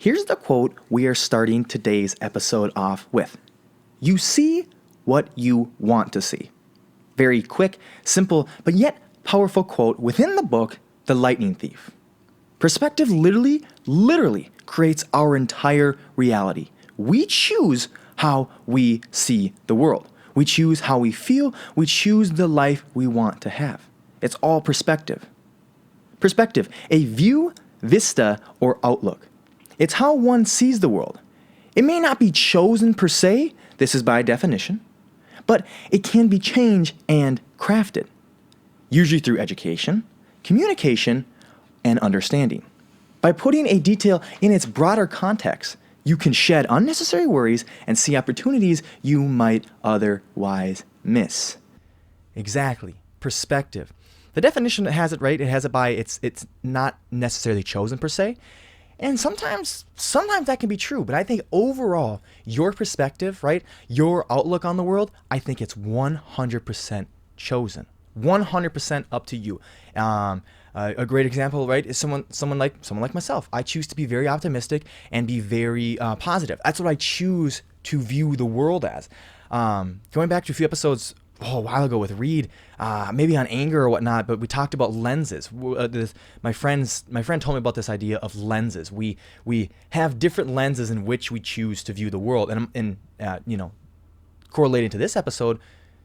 Here's the quote we are starting today's episode off with. You see what you want to see. Very quick, simple, but yet powerful quote within the book, The Lightning Thief. Perspective literally creates our entire reality. We choose how we see the world. We choose how we feel. We choose the life we want to have. It's all perspective. Perspective, a view, vista, or outlook. It's how one sees the world. It may not be chosen per se, this is by definition, but it can be changed and crafted, usually through education, communication, and understanding. By putting a detail in its broader context, you can shed unnecessary worries and see opportunities you might otherwise miss. Exactly. Perspective. The definition has it right. It has it by it's not necessarily chosen per se. And sometimes that can be true, but I think overall, your perspective, right, your outlook on the world, I think it's 100% chosen, 100% up to you. A great example, right, is someone like myself. I choose to be very optimistic and be very positive. That's what I choose to view the world as. Going back to a few episodes a while ago with Reed, maybe on anger or whatnot, but we talked about lenses. My friend told me about this idea of lenses. We have different lenses in which we choose to view the world, and correlating to this episode,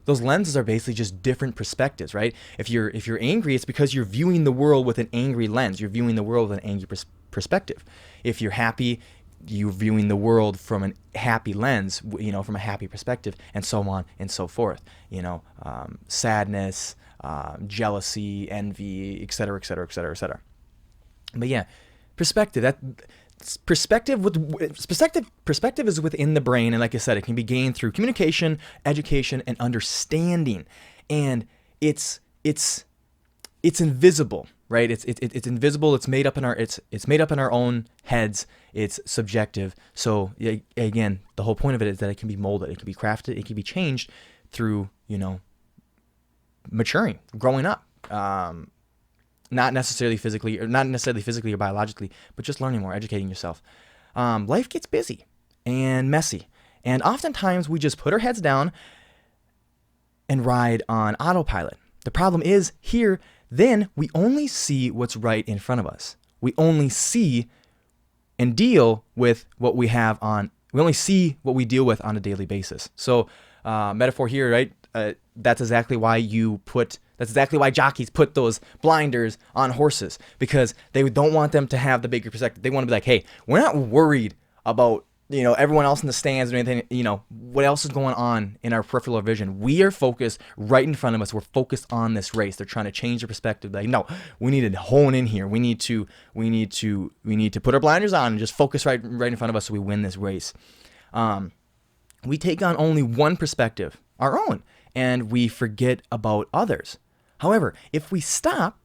those lenses are basically just different perspectives, right? If you're angry, it's because you're viewing the world with an angry lens. You're viewing the world with an angry perspective. If you're happy, you're viewing the world from a happy lens, from a happy perspective, and so on and so forth. Sadness, jealousy, envy, et cetera, et cetera, et cetera, et cetera. But yeah, perspective. Perspective is within the brain, and like I said, it can be gained through communication, education, and understanding. And it's invisible, right? It's invisible. It's made up in our own heads. It's subjective. So again, the whole point of it is that it can be molded, it can be crafted, it can be changed through maturing, growing up. Not necessarily physically or biologically, but just learning more, educating yourself. Life gets busy and messy, and oftentimes we just put our heads down and ride on autopilot. The problem is here, then we only see what's right in front of us. We only see and deal with what we have on. We only see what we deal with on a daily basis. So, metaphor here, right? That's exactly why jockeys put those blinders on horses, because they don't want them to have the bigger perspective. They want to be like, hey, we're not worried about, everyone else in the stands or anything, what else is going on in our peripheral vision. We are focused right in front of us. We're focused on this race. They're trying to change their perspective. Like, no, we need to hone in here. We need to put our blinders on and just focus right in front of us so we win this race. We take on only one perspective, our own, and we forget about others. However, if we stop,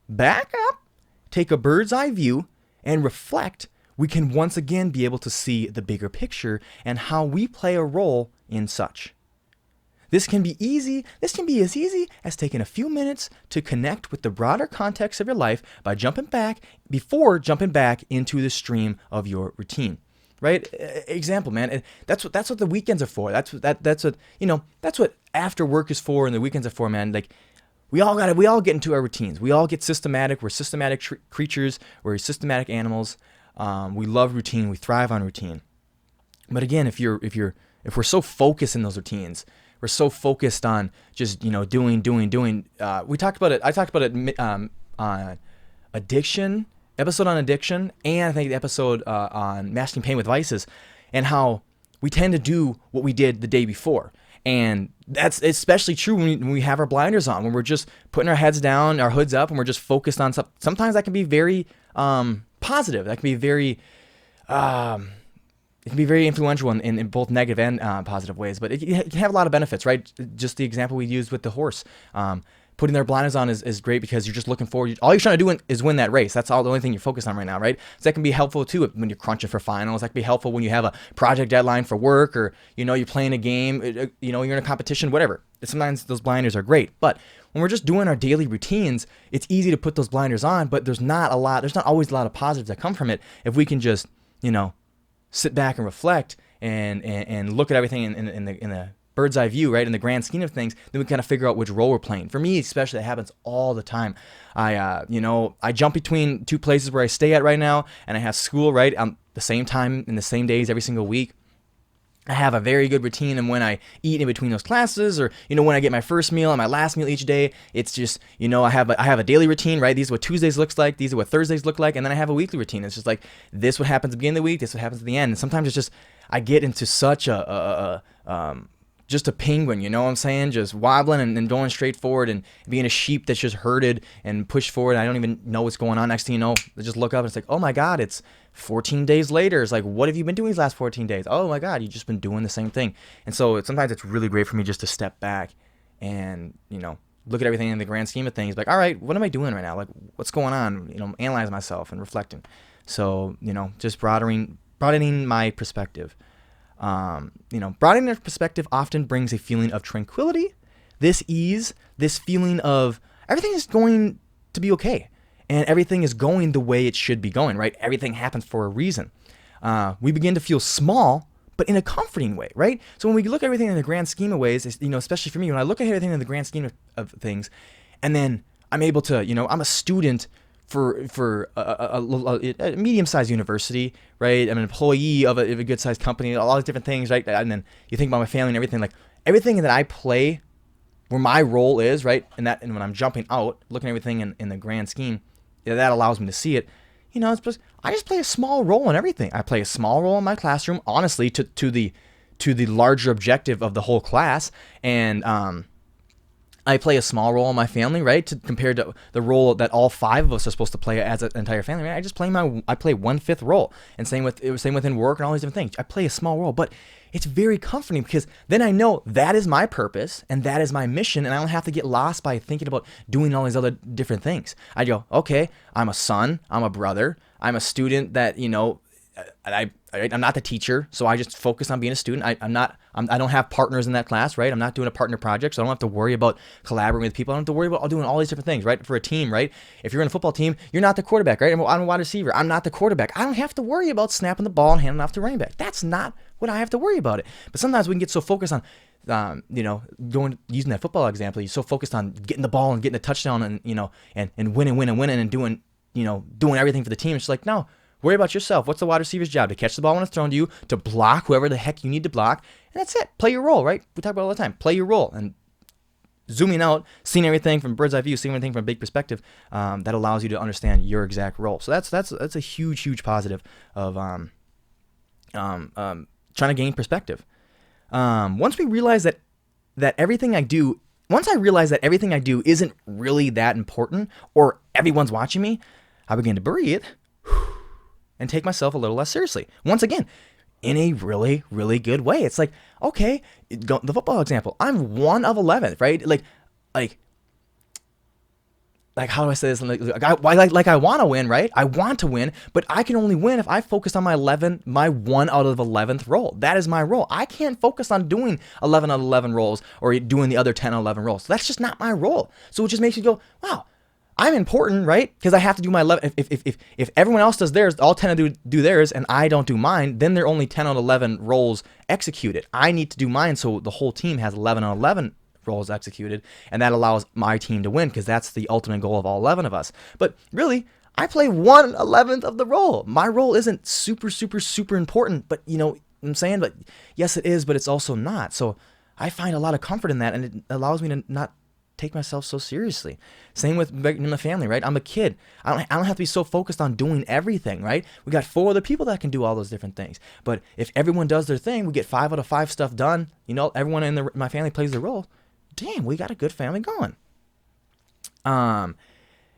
back up, take a bird's eye view, and reflect, we can once again be able to see the bigger picture and how we play a role in such. This can be as easy as taking a few minutes to connect with the broader context of your life by jumping back into the stream of your routine. Right? Example, man. That's what the weekends are for. That's what after work is for, and the weekends are for, man. Like, we all get into our routines. We all get systematic. We're systematic creatures. We're systematic animals. We love routine. We thrive on routine. But again, if we're so focused in those routines, we're so focused on just doing. We talked about it. I talked about it on addiction. Episode on addiction, and I think the episode on masking pain with vices, and how we tend to do what we did the day before. And that's especially true when we have our blinders on, when we're just putting our heads down, our hoods up, and we're just focused on something. Sometimes that can be very positive. That can be very influential in both negative and positive ways. But it can have a lot of benefits, right? Just the example we used with the horse. Putting their blinders on is great because you're just looking forward. All you're trying to do is win that race. That's the only thing you're focused on right now, right? So that can be helpful too when you're crunching for finals. That can be helpful when you have a project deadline for work, or you're playing a game, you're in a competition, whatever. Sometimes those blinders are great, but when we're just doing our daily routines, it's easy to put those blinders on. But there's not always a lot of positives that come from it if we can just you know, sit back and reflect and look at everything in the bird's eye view, right, in the grand scheme of things, then we kind of figure out which role we're playing. For me, especially, that happens all the time. I jump between two places where I stay at right now, and I have school, right, the same time in the same days every single week. I have a very good routine, and when I eat in between those classes, or when I get my first meal and my last meal each day, it's just I have a daily routine, right? These are what Tuesdays looks like, these are what Thursdays look like, and then I have a weekly routine. It's just like this what happens at the beginning of the week, this what happens at the end. And sometimes it's just I get into such just a penguin, you know what I'm saying? Just wobbling and going straight forward and being a sheep that's just herded and pushed forward. I don't even know what's going on. Next thing you know, I just look up and it's like, oh my God, it's 14 days later. It's like, what have you been doing these last 14 days? Oh my God, you've just been doing the same thing. And so sometimes it's really great for me just to step back and, look at everything in the grand scheme of things. Like, all right, what am I doing right now? Like, what's going on? Analyze myself and reflecting. So, just broadening my perspective. Broadening their perspective often brings a feeling of tranquility, this ease, this feeling of everything is going to be okay, and everything is going the way it should be going, right? Everything happens for a reason. We begin to feel small, but in a comforting way, right? So when we look at everything in the grand scheme of ways, especially for me, when I look at everything in the grand scheme of things, and then I'm able to, I'm a student for a medium-sized university, right? I'm an employee of a good-sized company, all these different things, right? And then you think about my family and everything, like everything that I play, where my role is, right? And when I'm jumping out, looking at everything in the grand scheme, that allows me to see it. It's just, I just play a small role in everything. I play a small role in my classroom, honestly, to the larger objective of the whole class, and I play a small role in my family, right? Compared to the role that all 5 of us are supposed to play as an entire family, right? I just play I play 1/5 role, and same within work and all these different things. I play a small role, but it's very comforting because then I know that is my purpose and that is my mission, and I don't have to get lost by thinking about doing all these other different things. I go, okay, I'm a son, I'm a brother, I'm a student that I'm not the teacher, so I just focus on being a student. I don't have partners in that class, right? I'm not doing a partner project, so I don't have to worry about collaborating with people. I don't have to worry about doing all these different things, right? For a team, right? If you're in a football team, you're not the quarterback, right? I'm a wide receiver. I'm not the quarterback. I don't have to worry about snapping the ball and handing it off to running back. That's not what I have to worry about it. But sometimes we can get so focused on, using that football example, you're so focused on getting the ball and getting the touchdown and winning and doing everything for the team. It's just like, no. Worry about yourself. What's the wide receiver's job? To catch the ball when it's thrown to you, to block whoever the heck you need to block, and that's it. Play your role, right? We talk about it all the time. Play your role. And zooming out, seeing everything from bird's eye view, seeing everything from a big perspective, that allows you to understand your exact role. So that's a huge positive of trying to gain perspective. Once I realize that everything I do isn't really that important, or everyone's watching me, I begin to breathe and take myself a little less seriously. Once again, in a really, really good way. It's like, okay, the football example, I'm 1 of 11, right? Like how do I say this? Like I want to win, right? I want to win, but I can only win if I focus on my 1 out of 11th role. That is my role. I can't focus on doing 11 out of 11 roles or doing the other 10 out of 11 roles. That's just not my role. So it just makes you go, wow, I'm important, right? Because I have to do my 11. If everyone else does theirs, all 10 do theirs, and I don't do mine, then there are only 10 out of 11 roles executed. I need to do mine, so the whole team has 11 out of 11 roles executed, and that allows my team to win, because that's the ultimate goal of all 11 of us. But really, I play 1/11th of the role. My role isn't super important, but you know what I'm saying? But yes, it is, but it's also not. So I find a lot of comfort in that, and it allows me to not take myself so seriously. Same with my family, right? I'm a kid. I don't have to be so focused on doing everything, right? We got 4 other people that can do all those different things. But if everyone does their thing, we get 5 out of 5 stuff done. Everyone in my family plays their role. Damn, we got a good family going. Going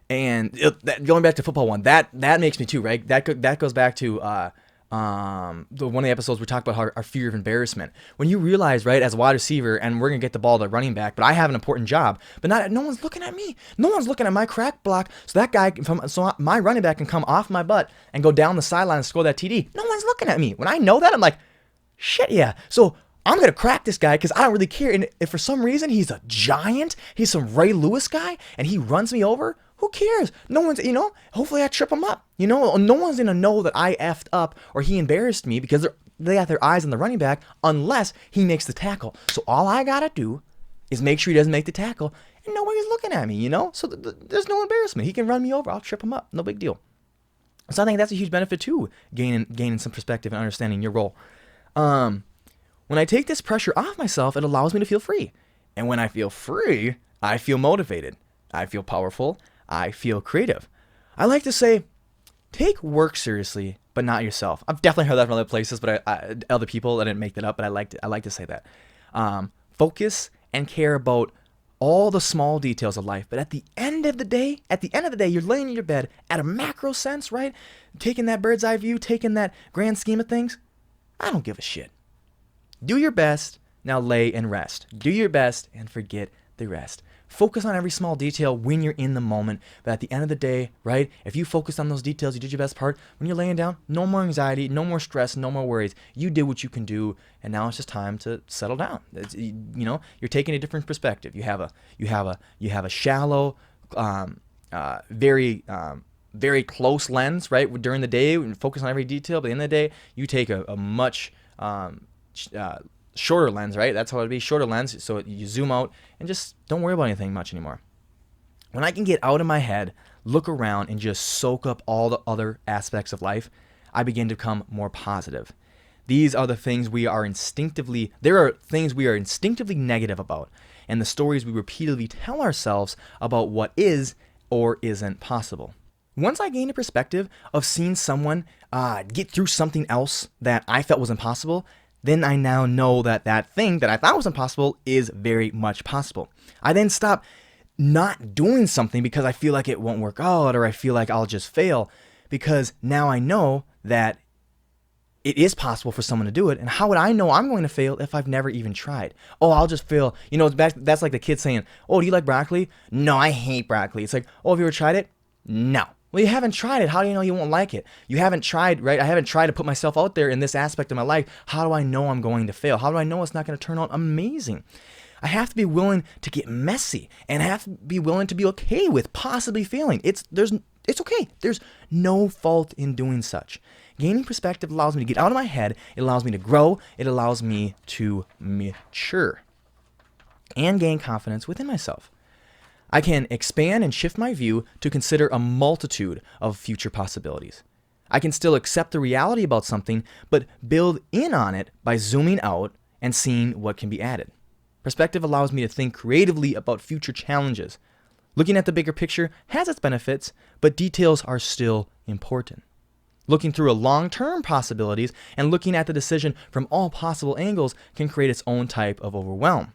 back to football one, that makes me too, right? That goes back to one of the episodes we talked about our fear of embarrassment. When you realize, right, as a wide receiver, and we're gonna get the ball to running back, but I have an important job, but no one's looking at me. No one's looking at my crack block, so my running back can come off my butt and go down the sideline and score that TD. No one's looking at me. When I know that, I'm like, shit, yeah. So I'm going to crack this guy because I don't really care. And if for some reason he's a giant, he's some Ray Lewis guy, and he runs me over, who cares? No one's, hopefully I trip him up. No one's going to know that I effed up or he embarrassed me because they got their eyes on the running back unless he makes the tackle. So all I got to do is make sure he doesn't make the tackle and nobody's looking at me, So there's no embarrassment. He can run me over. I'll trip him up. No big deal. So I think that's a huge benefit too, gaining some perspective and understanding your role. When I take this pressure off myself, it allows me to feel free. And when I feel free, I feel motivated. I feel powerful. I feel creative. I like to say, take work seriously, but not yourself. I've definitely heard that from other places, but other people, I didn't make that up, but I like to say that. Focus and care about all the small details of life. But at the end of the day, you're laying in your bed at a macro sense, right? Taking that bird's eye view, taking that grand scheme of things. I don't give a shit. Do your best, now lay and rest. Do your best and forget the rest. Focus on every small detail when you're in the moment. But at the end of the day, right, if you focus on those details, you did your best part. When you're laying down, no more anxiety, no more stress, no more worries. You did what you can do, and now it's just time to settle down. You're taking a different perspective. You have a shallow, very close lens, right? During the day, and focus on every detail. But at the end of the day, you take a much shorter lens, right? That's how it'd be, shorter lens. So you zoom out and just don't worry about anything much anymore. When I can get out of my head, look around, and just soak up all the other aspects of life, I begin to become more positive. These are the things there are things we are instinctively negative about, and the stories we repeatedly tell ourselves about what is or isn't possible. Once I gained a perspective of seeing someone get through something else that I felt was impossible, then I now know that thing that I thought was impossible is very much possible. I then stop not doing something because I feel like it won't work out or I feel like I'll just fail, because now I know that it is possible for someone to do it. And how would I know I'm going to fail if I've never even tried? Oh, I'll just fail. That's like the kid saying, oh, do you like broccoli? No, I hate broccoli. It's like, oh, have you ever tried it? No. Well, you haven't tried it. How do you know you won't like it? You haven't tried, right? I haven't tried to put myself out there in this aspect of my life. How do I know I'm going to fail? How do I know it's not going to turn out amazing? I have to be willing to get messy, and I have to be willing to be okay with possibly failing. It's okay. There's no fault in doing such. Gaining perspective allows me to get out of my head. It allows me to grow. It allows me to mature and gain confidence within myself. I can expand and shift my view to consider a multitude of future possibilities. I can still accept the reality about something, but build in on it by zooming out and seeing what can be added. Perspective allows me to think creatively about future challenges. Looking at the bigger picture has its benefits, but details are still important. Looking through a long-term possibilities and looking at the decision from all possible angles can create its own type of overwhelm.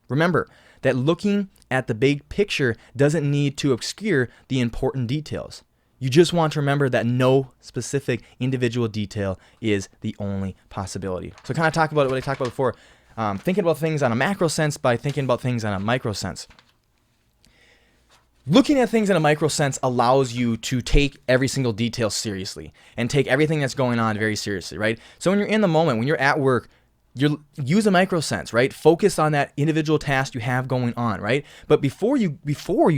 Remember that looking at the big picture doesn't need to obscure the important details. You just want to remember that no specific individual detail is the only possibility. So kind of talk about what I talked about before, thinking about things on a macro sense by thinking about things on a micro sense. Looking at things in a micro sense allows you to take every single detail seriously and take everything that's going on very seriously, right? So when you're in the moment, when you're at work, use a micro sense, right? Focus on that individual task you have going on, right? But before you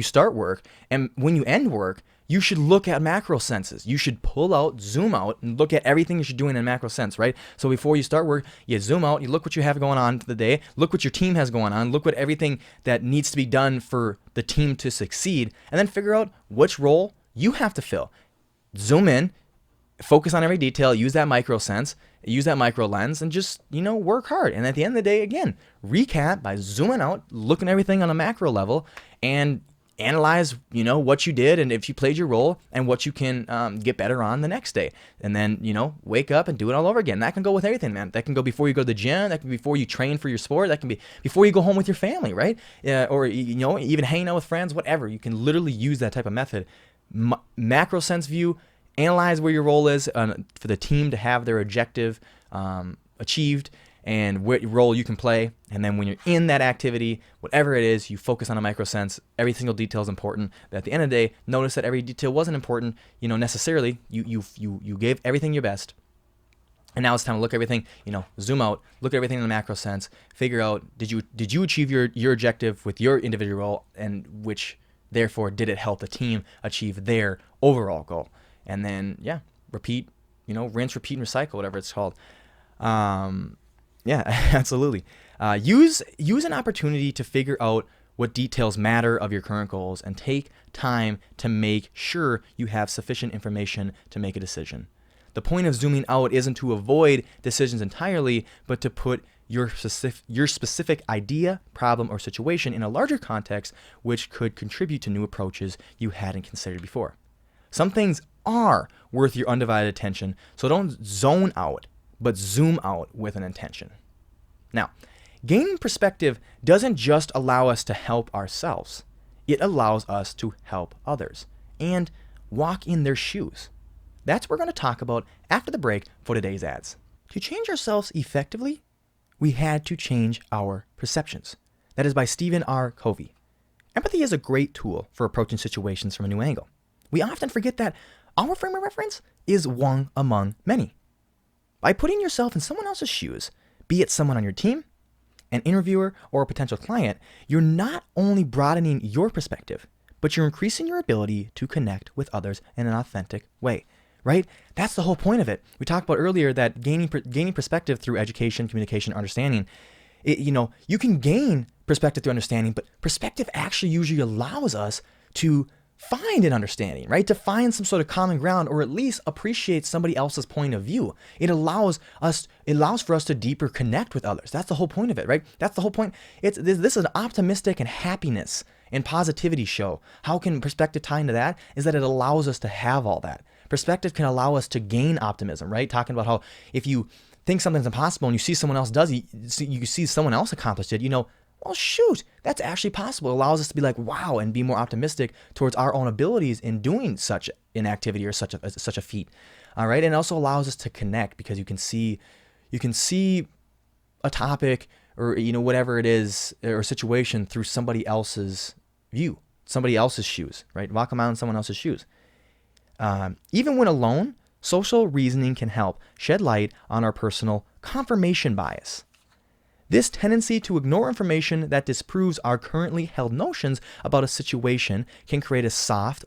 start work and when you end work, you should look at macro senses. You should pull out, zoom out, and look at everything you should do in a macro sense, right? So before you start work, you zoom out, you look what you have going on for the day, look what your team has going on, look what everything that needs to be done for the team to succeed, and then figure out which role you have to fill. Zoom in, focus on every detail, use that micro sense, use that micro lens, and just, work hard. And at the end of the day, again, recap by zooming out, looking at everything on a macro level, and analyze, what you did and if you played your role and what you can get better on the next day. And then, wake up and do it all over again. That can go with everything, man. That can go before you go to the gym. That can be before you train for your sport. That can be before you go home with your family, right? Or, even hanging out with friends, whatever. You can literally use that type of method. Macro sense view, analyze where your role is for the team to have their objective achieved and what role you can play. And then when you're in that activity, whatever it is, you focus on a micro sense. Every single detail is important. But at the end of the day, notice that every detail wasn't important, necessarily. You gave everything your best. And now it's time to look at everything, zoom out, look at everything in the macro sense, figure out, did you achieve your objective with your individual role, and which, therefore, did it help the team achieve their overall goal? And then, repeat, rinse, repeat, and recycle, whatever it's called. Absolutely. Use an opportunity to figure out what details matter of your current goals and take time to make sure you have sufficient information to make a decision. The point of zooming out isn't to avoid decisions entirely, but to put your specific idea, problem, or situation in a larger context, which could contribute to new approaches you hadn't considered before. Some things are worth your undivided attention, so don't zone out, but zoom out with an intention. Now, gaining perspective doesn't just allow us to help ourselves. It allows us to help others and walk in their shoes. That's what we're going to talk about after the break for today's ads. To change ourselves effectively, we had to change our perceptions. That is by Stephen R. Covey. Empathy is a great tool for approaching situations from a new angle. We often forget that our frame of reference is one among many. By putting yourself in someone else's shoes, be it someone on your team, an interviewer, or a potential client, you're not only broadening your perspective, but you're increasing your ability to connect with others in an authentic way. Right? That's the whole point of it. We talked about earlier that gaining perspective through education, communication, understanding. You can gain perspective through understanding, but perspective actually usually allows us to find an understanding, right? To find some sort of common ground, or at least appreciate somebody else's point of view. It allows for us to deeper connect with others. That's the whole point of it, right? That's the whole point. This is an optimistic and happiness and positivity show. How can perspective tie into that? Is that it allows us to have all that. Perspective can allow us to gain optimism, right? Talking about how if you think something's impossible and you see someone else does it, you see someone else accomplish it, well, shoot, that's actually possible. It allows us to be like, wow, and be more optimistic towards our own abilities in doing such an activity or such a feat. All right. And it also allows us to connect because you can see a topic or, whatever it is or situation through somebody else's view, somebody else's shoes, right? Walk around in someone else's shoes. Even when alone, social reasoning can help shed light on our personal confirmation bias. This tendency to ignore information that disproves our currently held notions about a situation can create a sort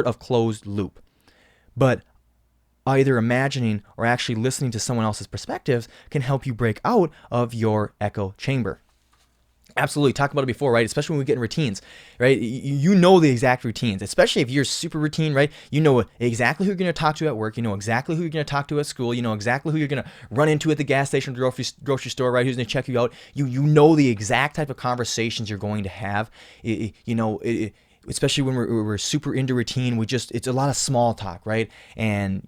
of closed loop. But either imagining or actually listening to someone else's perspectives can help you break out of your echo chamber. Absolutely. Talked about it before, right? Especially when we get in routines, right? You know the exact routines, especially if you're super routine, right? You know exactly who you're going to talk to at work. You know exactly who you're going to talk to at school. You know exactly who you're going to run into at the gas station, grocery store, right? Who's going to check you out. You know the exact type of conversations you're going to have. Especially when we're super into routine, it's a lot of small talk, right? And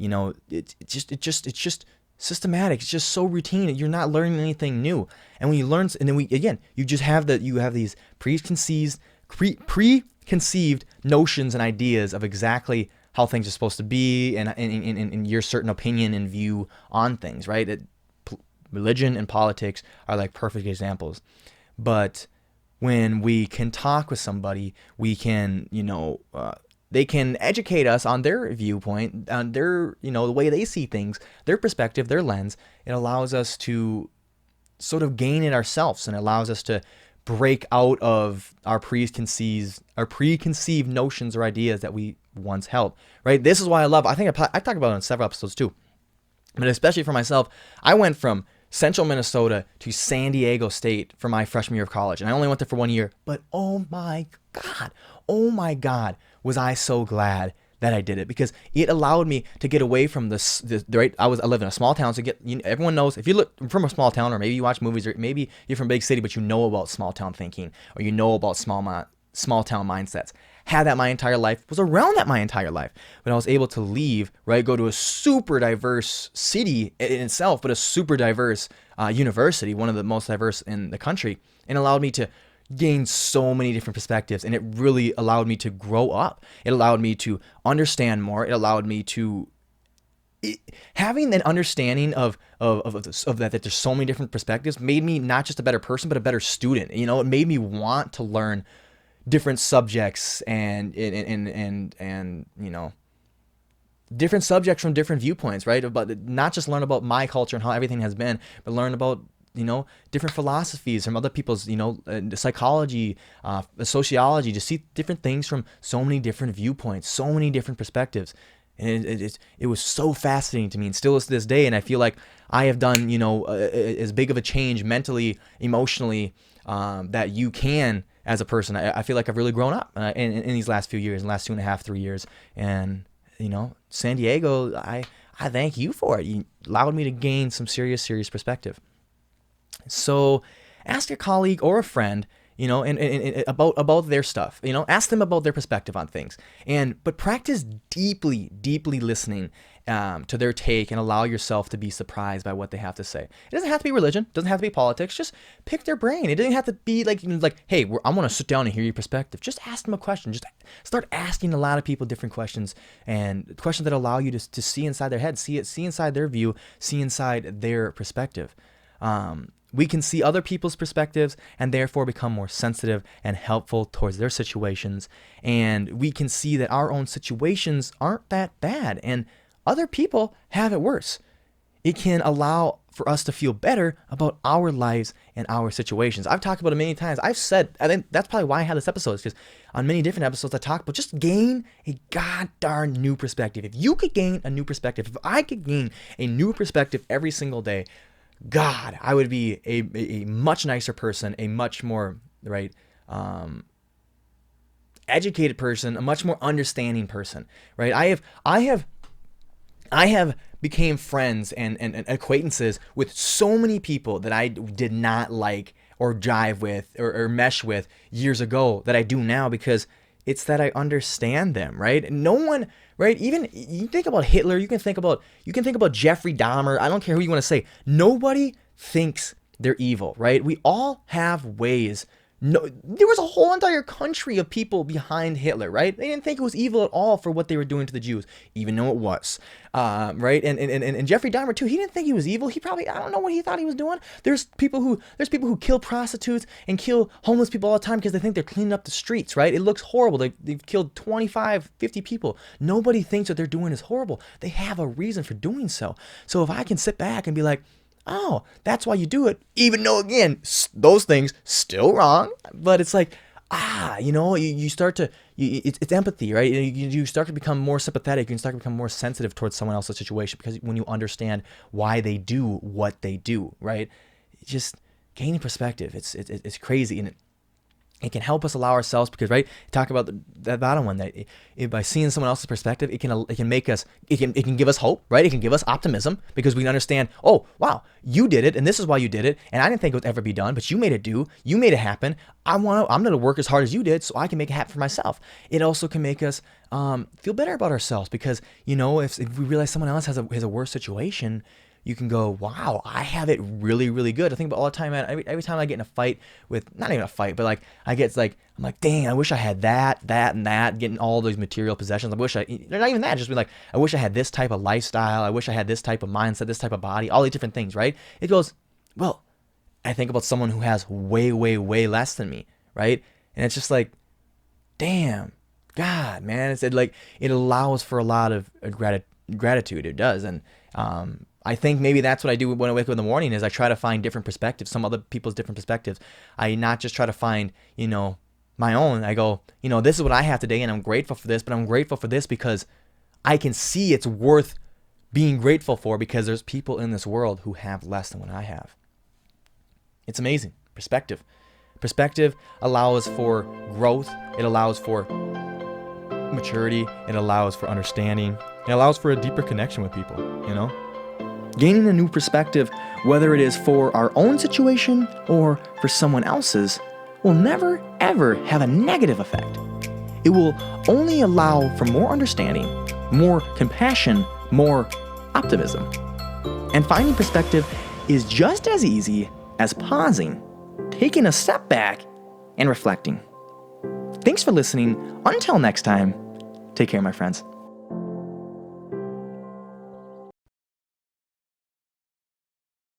it's just systematic. It's just so routine. You're not learning anything new. And when you learn, and then you have these preconceived notions and ideas of exactly how things are supposed to be, and your certain opinion and view on things, right? Religion and politics are like perfect examples. But when we can talk with somebody, we can, they can educate us on their viewpoint, on their, the way they see things, their perspective, their lens. It allows us to sort of gain it ourselves, and it allows us to break out of our preconceived notions or ideas that we once held, right? This is why I think I talked about it in several episodes too, but especially for myself, I went from Central Minnesota to San Diego State for my freshman year of college. And I only went there for 1 year, but oh my God, was I so glad that I did it, because it allowed me to get away from the right. I live in a small town, so everyone knows, if you look from a small town, or maybe you watch movies, or maybe you're from a big city, but you know about small town thinking, or you know about small town mindsets. Had that my entire life, was around that my entire life. But I was able to leave, right, go to a super diverse city in itself, but a super diverse university, one of the most diverse in the country, and allowed me to gain so many different perspectives. And it really allowed me to grow up. It allowed me to understand more. It allowed me to having an understanding of that there's so many different perspectives made me not just a better person, but a better student. It made me want to learn different subjects and different subjects from different viewpoints, right? But not just learn about my culture and how everything has been, but learn about different philosophies from other people's, psychology, sociology, to see different things from so many different viewpoints, so many different perspectives. And it was so fascinating to me, and still is to this day. And I feel like I have done, as big of a change mentally, emotionally, that you can as a person. I feel like I've really grown up in these last few years, in the last 2.5, 3 years. And, San Diego, I thank you for it. You allowed me to gain some serious perspective. So ask your colleague or a friend, and about their stuff. Ask them about their perspective on things. But practice deeply listening to their take, and allow yourself to be surprised by what they have to say. It doesn't have to be religion. It doesn't have to be politics. Just pick their brain. It doesn't have to be like hey, I want to sit down and hear your perspective. Just ask them a question. Just start asking a lot of people different questions, and questions that allow you to see inside their head, see inside their view, see inside their perspective. We can see other people's perspectives and therefore become more sensitive and helpful towards their situations. And we can see that our own situations aren't that bad, and other people have it worse. It can allow for us to feel better about our lives and our situations. I've talked about it many times. I've said, I think that's probably why I had this episode, is because on many different episodes I talk about just gain a god darn new perspective. If you could gain a new perspective, if I could gain a new perspective every single day, God, I would be a much nicer person, a much more, educated person, a much more understanding person, right? I have became friends and acquaintances with so many people that I did not like or jive with or mesh with years ago that I do now, because it's that I understand them, right? No one, right? Even you think about Hitler, you can think about Jeffrey Dahmer. I don't care who you want to say. Nobody thinks they're evil, right? We all have ways. No, there was a whole entire country of people behind Hitler, right? They didn't think it was evil at all for what they were doing to the Jews, even though it was, right? And Jeffrey Dahmer too. He didn't think he was evil. He probably, I don't know what he thought he was doing. There's people who kill prostitutes and kill homeless people all the time because they think they're cleaning up the streets, right? It looks horrible. They've killed 25, 50 people. Nobody thinks what they're doing is horrible. They have a reason for doing so. So if I can sit back and be like, oh, that's why you do it, even though, again, those things still wrong, but it's like, you start to, it's empathy, right? You start to become more sympathetic, you start to become more sensitive towards someone else's situation, because when you understand why they do what they do, right? Just gaining perspective, it's crazy, and it can help us allow ourselves, because, right, talk about that bottom one, that by seeing someone else's perspective, it can make us, it can give us hope, right? It can give us optimism, because we understand, oh, wow, you did it, and this is why you did it, and I didn't think it would ever be done, but you made it do, you made it happen. I'm going to work as hard as you did so I can make it happen for myself. It also can make us feel better about ourselves, because, if we realize someone else has a worse situation, you can go, wow, I have it really, really good. I think about all the time, man. Every time I get in a fight with, not even a fight, but like I'm like, dang, I wish I had that, and that, getting all those material possessions. They're not even that, just be like, I wish I had this type of lifestyle. I wish I had this type of mindset, this type of body, all these different things, right? It goes, well, I think about someone who has way, way, way less than me, right? And it's just like, damn, God, man. It allows for a lot of gratitude. It does. And, I think maybe that's what I do when I wake up in the morning, is I try to find different perspectives, some other people's different perspectives. I not just try to find, my own. I go, this is what I have today, and I'm grateful for this, but I'm grateful for this because I can see it's worth being grateful for, because there's people in this world who have less than what I have. It's amazing. Perspective. Perspective allows for growth. It allows for maturity. It allows for understanding. It allows for a deeper connection with people, Gaining a new perspective, whether it is for our own situation or for someone else's, will never, ever have a negative effect. It will only allow for more understanding, more compassion, more optimism. And finding perspective is just as easy as pausing, taking a step back, and reflecting. Thanks for listening. Until next time, take care, my friends.